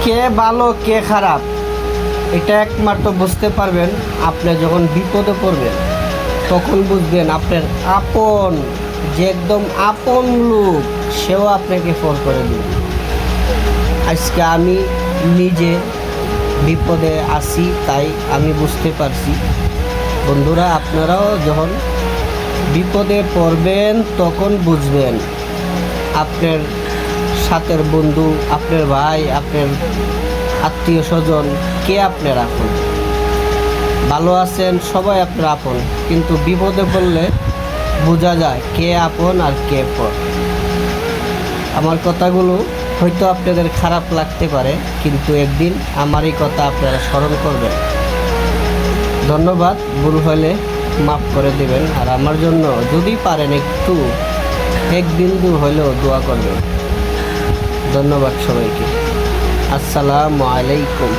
কে ভালো কে খারাপ এটা একমাত্র বুঝতে পারবেন আপনি যখন বিপদে পড়বেন, তখন বুঝবেন আপনার আপন, যে একদম আপন লোক, সেও আপনাকে ফোন করে দিবে। আজকে আমি নিজে বিপদে আছি, তাই আমি বুঝতে পারছি। বন্ধুরা, আপনারাও যখন বিপদে পড়বেন তখন বুঝবেন আপনার সাথের বন্ধু, আপনার ভাই, আপনার আত্মীয় স্বজন কে আপনার আপন। ভালো আছেন সবাই আপনার আপন, কিন্তু বিপদে পড়লে বোঝা যায় কে আপন আর কে পর। আমার কথাগুলো হয়তো আপনাদের খারাপ লাগতে পারে, কিন্তু একদিন আমার এই কথা আপনারা স্মরণ করবেন। ধন্যবাদ। ভুল হলে মাফ করে দেবেন, আর আমার জন্য যদি পারেন একটু এক বিন্দু হলেও দোয়া করবেন। ধন্যবাদ সবাইকে। আসসালামু আলাইকুম।